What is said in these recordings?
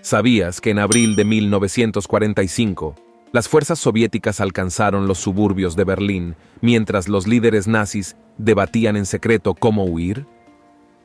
¿Sabías que en abril de 1945, las fuerzas soviéticas alcanzaron los suburbios de Berlín mientras los líderes nazis debatían en secreto cómo huir?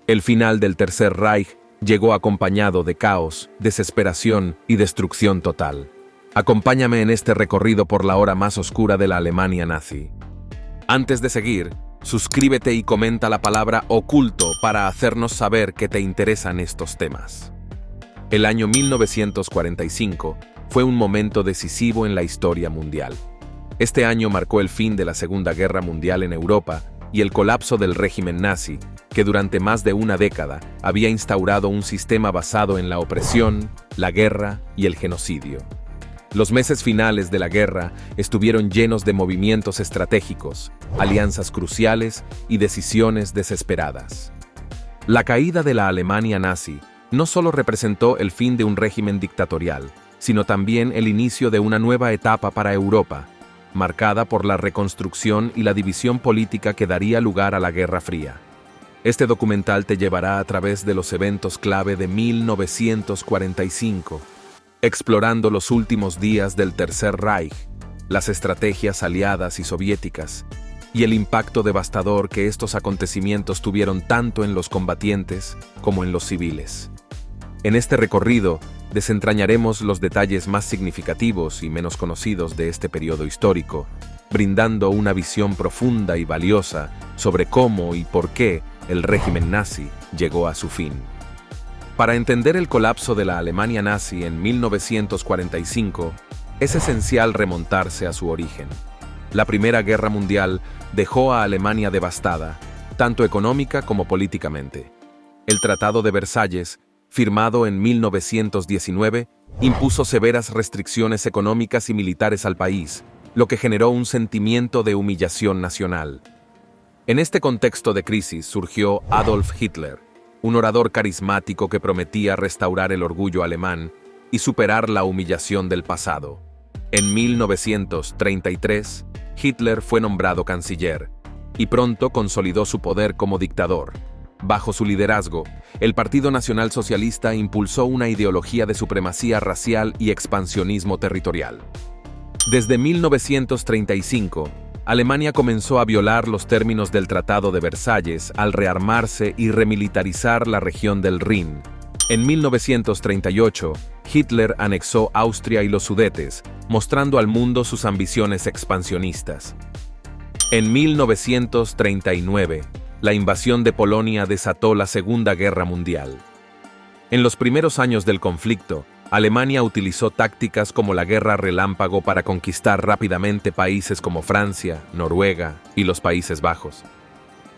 El final del Tercer Reich llegó acompañado de caos, desesperación y destrucción total. Acompáñame en este recorrido por la hora más oscura de la Alemania nazi. Antes de seguir, suscríbete y comenta la palabra oculto para hacernos saber que te interesan estos temas. El año 1945 fue un momento decisivo en la historia mundial. Este año marcó el fin de la Segunda Guerra Mundial en Europa y el colapso del régimen nazi, que durante más de una década había instaurado un sistema basado en la opresión, la guerra y el genocidio. Los meses finales de la guerra estuvieron llenos de movimientos estratégicos, alianzas cruciales y decisiones desesperadas. La caída de la Alemania nazi no solo representó el fin de un régimen dictatorial, sino también el inicio de una nueva etapa para Europa, marcada por la reconstrucción y la división política que daría lugar a la Guerra Fría. Este documental te llevará a través de los eventos clave de 1945, explorando los últimos días del Tercer Reich, las estrategias aliadas y soviéticas, y el impacto devastador que estos acontecimientos tuvieron tanto en los combatientes como en los civiles. En este recorrido, desentrañaremos los detalles más significativos y menos conocidos de este periodo histórico, brindando una visión profunda y valiosa sobre cómo y por qué el régimen nazi llegó a su fin. Para entender el colapso de la Alemania nazi en 1945, es esencial remontarse a su origen. La Primera Guerra Mundial dejó a Alemania devastada, tanto económica como políticamente. El Tratado de Versalles, firmado en 1919, impuso severas restricciones económicas y militares al país, lo que generó un sentimiento de humillación nacional. En este contexto de crisis surgió Adolf Hitler, un orador carismático que prometía restaurar el orgullo alemán y superar la humillación del pasado. En 1933, Hitler fue nombrado canciller y pronto consolidó su poder como dictador. Bajo su liderazgo, el Partido Nacional Socialista impulsó una ideología de supremacía racial y expansionismo territorial. Desde 1935, Alemania comenzó a violar los términos del Tratado de Versalles al rearmarse y remilitarizar la región del Rin. En 1938, Hitler anexó Austria y los Sudetes, mostrando al mundo sus ambiciones expansionistas. En 1939, la invasión de Polonia desató la Segunda Guerra Mundial. En los primeros años del conflicto, Alemania utilizó tácticas como la guerra relámpago para conquistar rápidamente países como Francia, Noruega y los Países Bajos.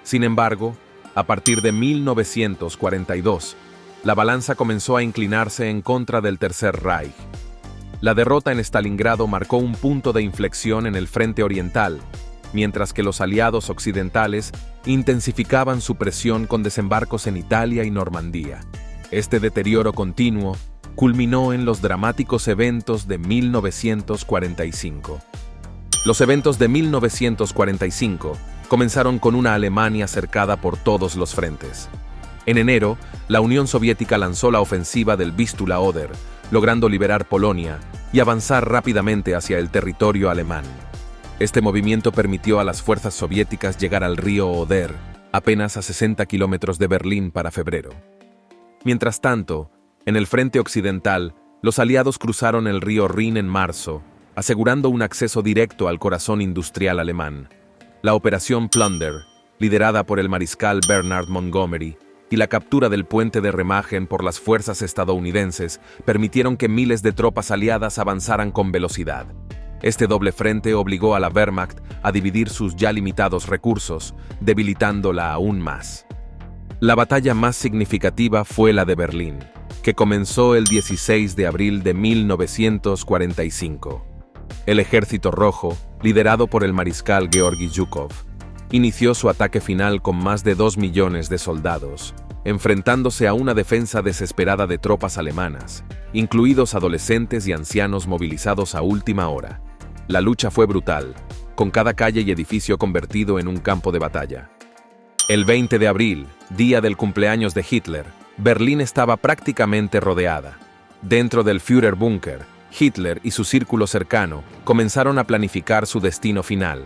Sin embargo, a partir de 1942, la balanza comenzó a inclinarse en contra del Tercer Reich. La derrota en Stalingrado marcó un punto de inflexión en el frente oriental, mientras que los aliados occidentales intensificaban su presión con desembarcos en Italia y Normandía. Este deterioro continuo culminó en los dramáticos eventos de 1945. Los eventos de 1945 comenzaron con una Alemania cercada por todos los frentes. En enero, la Unión Soviética lanzó la ofensiva del Vistula-Oder, logrando liberar Polonia y avanzar rápidamente hacia el territorio alemán. Este movimiento permitió a las fuerzas soviéticas llegar al río Oder, apenas a 60 kilómetros de Berlín para febrero. Mientras tanto, en el frente occidental, los aliados cruzaron el río Rin en marzo, asegurando un acceso directo al corazón industrial alemán. La Operación Plunder, liderada por el mariscal Bernard Montgomery, y la captura del puente de Remagen por las fuerzas estadounidenses permitieron que miles de tropas aliadas avanzaran con velocidad. Este doble frente obligó a la Wehrmacht a dividir sus ya limitados recursos, debilitándola aún más. La batalla más significativa fue la de Berlín, que comenzó el 16 de abril de 1945. El Ejército Rojo, liderado por el mariscal Georgi Zhukov, inició su ataque final con más de 2 millones de soldados, enfrentándose a una defensa desesperada de tropas alemanas, incluidos adolescentes y ancianos movilizados a última hora. La lucha fue brutal, con cada calle y edificio convertido en un campo de batalla. El 20 de abril, día del cumpleaños de Hitler, Berlín estaba prácticamente rodeada. Dentro del Führerbunker, Hitler y su círculo cercano comenzaron a planificar su destino final.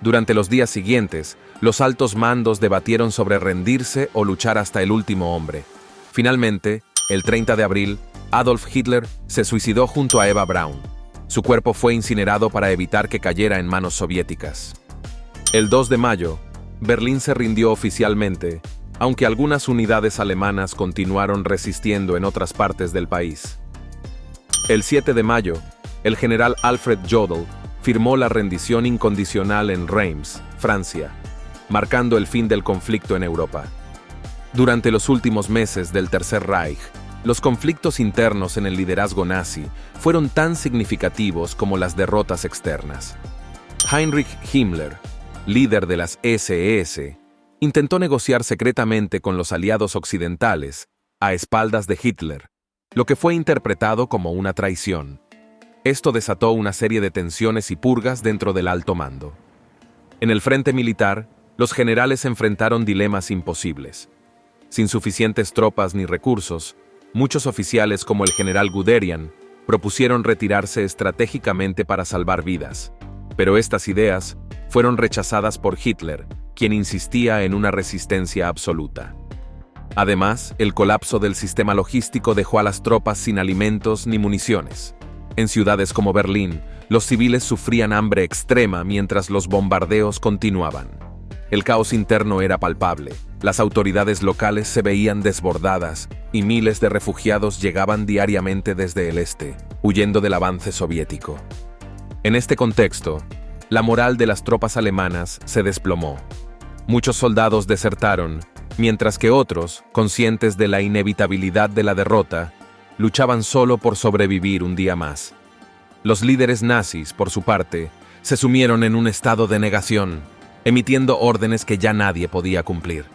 Durante los días siguientes, los altos mandos debatieron sobre rendirse o luchar hasta el último hombre. Finalmente, el 30 de abril, Adolf Hitler se suicidó junto a Eva Braun. Su cuerpo fue incinerado para evitar que cayera en manos soviéticas. El 2 de mayo, Berlín se rindió oficialmente, aunque algunas unidades alemanas continuaron resistiendo en otras partes del país. El 7 de mayo, el general Alfred Jodl firmó la rendición incondicional en Reims, Francia, marcando el fin del conflicto en Europa. Durante los últimos meses del Tercer Reich, los conflictos internos en el liderazgo nazi fueron tan significativos como las derrotas externas. Heinrich Himmler, líder de las SS, intentó negociar secretamente con los aliados occidentales, a espaldas de Hitler, lo que fue interpretado como una traición. Esto desató una serie de tensiones y purgas dentro del alto mando. En el frente militar, los generales enfrentaron dilemas imposibles. Sin suficientes tropas ni recursos, muchos oficiales como el general Guderian propusieron retirarse estratégicamente para salvar vidas. Pero estas ideas fueron rechazadas por Hitler, quien insistía en una resistencia absoluta. Además, el colapso del sistema logístico dejó a las tropas sin alimentos ni municiones. En ciudades como Berlín, los civiles sufrían hambre extrema mientras los bombardeos continuaban. El caos interno era palpable, las autoridades locales se veían desbordadas y miles de refugiados llegaban diariamente desde el este, huyendo del avance soviético. En este contexto, la moral de las tropas alemanas se desplomó. Muchos soldados desertaron, mientras que otros, conscientes de la inevitabilidad de la derrota, luchaban solo por sobrevivir un día más. Los líderes nazis, por su parte, se sumieron en un estado de negación, emitiendo órdenes que ya nadie podía cumplir.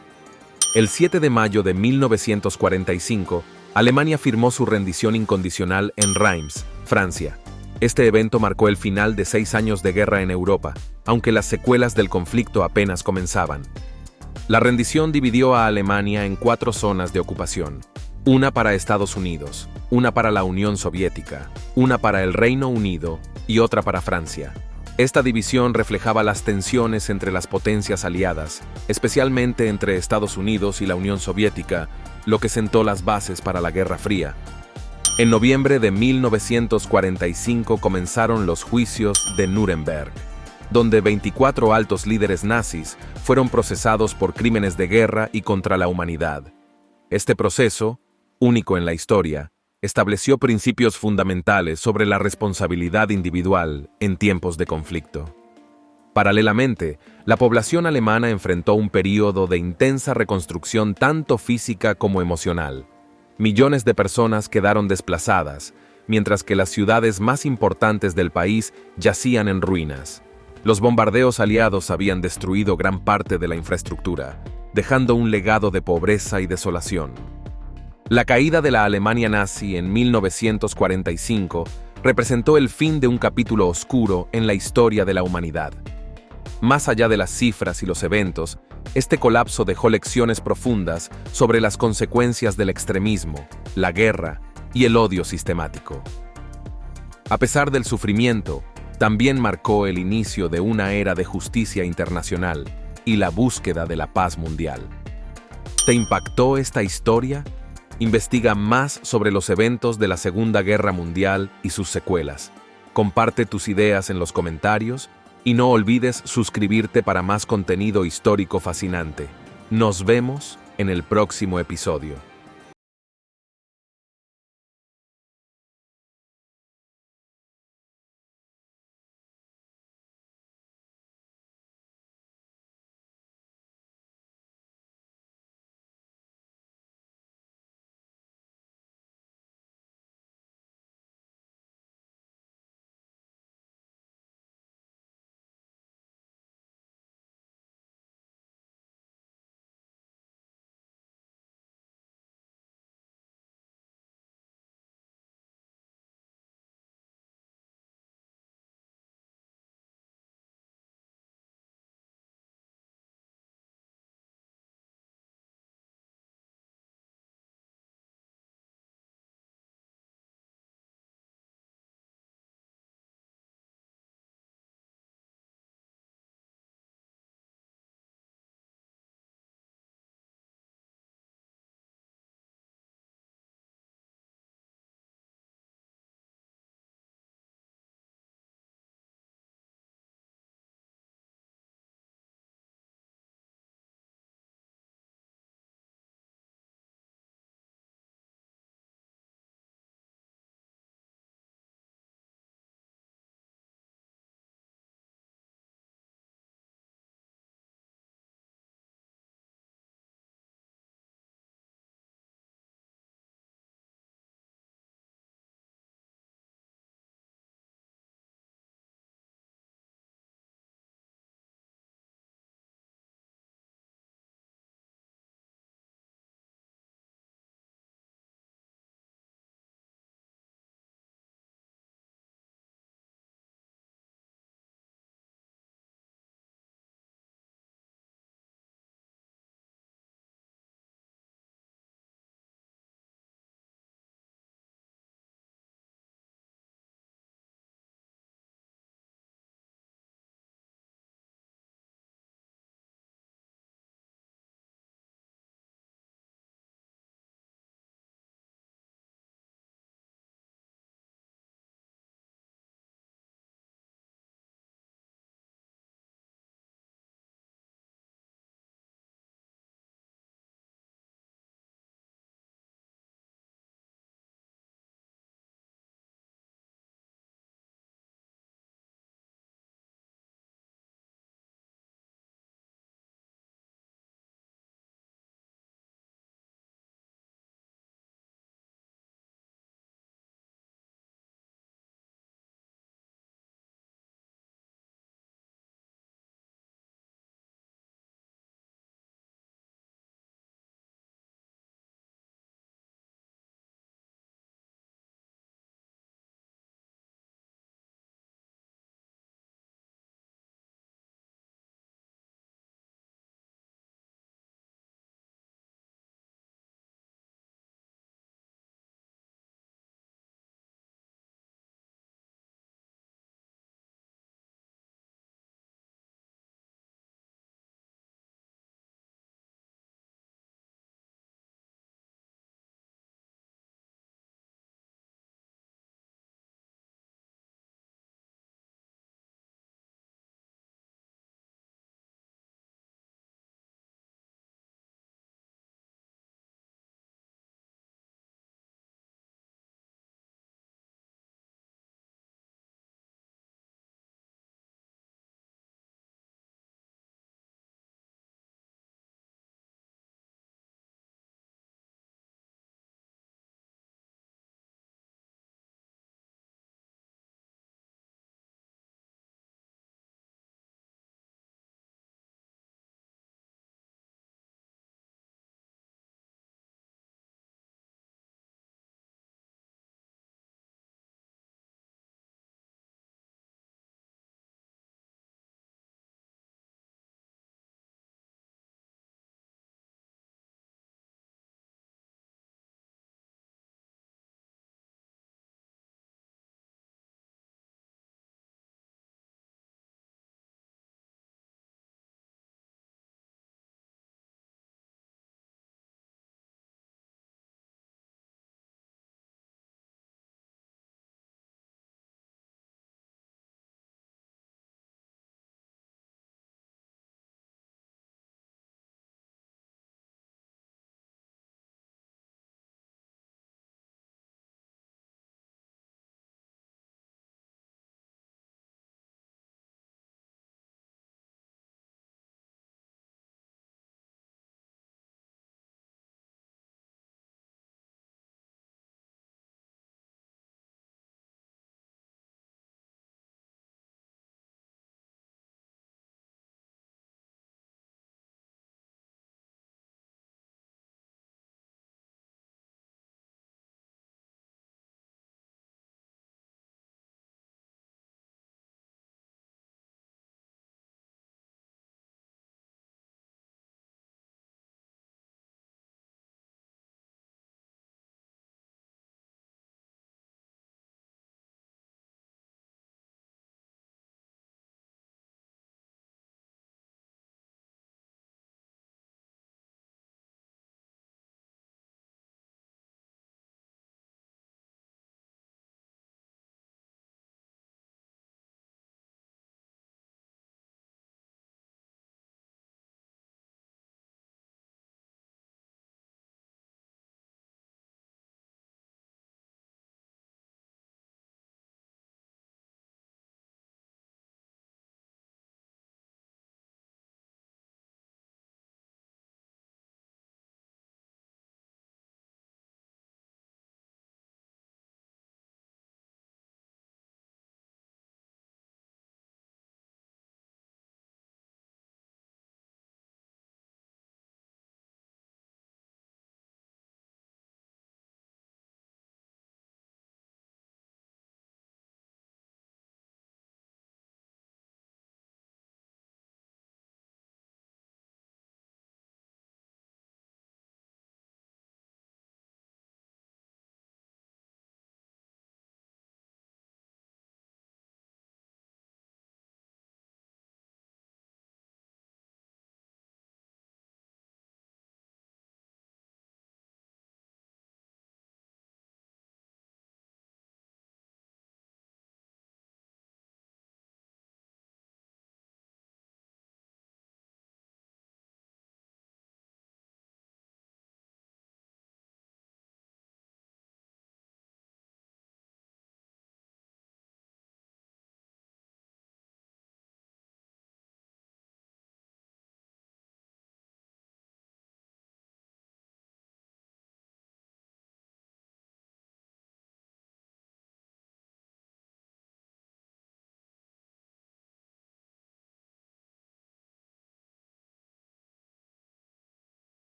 El 7 de mayo de 1945, Alemania firmó su rendición incondicional en Reims, Francia. Este evento marcó el final de 6 años de guerra en Europa, aunque las secuelas del conflicto apenas comenzaban. La rendición dividió a Alemania en 4 zonas de ocupación: una para Estados Unidos, una para la Unión Soviética, una para el Reino Unido y otra para Francia. Esta división reflejaba las tensiones entre las potencias aliadas, especialmente entre Estados Unidos y la Unión Soviética, lo que sentó las bases para la Guerra Fría. En noviembre de 1945 comenzaron los juicios de Nuremberg, donde 24 altos líderes nazis fueron procesados por crímenes de guerra y contra la humanidad. Este proceso, único en la historia, estableció principios fundamentales sobre la responsabilidad individual en tiempos de conflicto. Paralelamente, la población alemana enfrentó un período de intensa reconstrucción tanto física como emocional. Millones de personas quedaron desplazadas, mientras que las ciudades más importantes del país yacían en ruinas. Los bombardeos aliados habían destruido gran parte de la infraestructura, dejando un legado de pobreza y desolación. La caída de la Alemania nazi en 1945 representó el fin de un capítulo oscuro en la historia de la humanidad. Más allá de las cifras y los eventos, este colapso dejó lecciones profundas sobre las consecuencias del extremismo, la guerra y el odio sistemático. A pesar del sufrimiento, también marcó el inicio de una era de justicia internacional y la búsqueda de la paz mundial. ¿Te impactó esta historia? Investiga más sobre los eventos de la Segunda Guerra Mundial y sus secuelas. Comparte tus ideas en los comentarios y no olvides suscribirte para más contenido histórico fascinante. Nos vemos en el próximo episodio.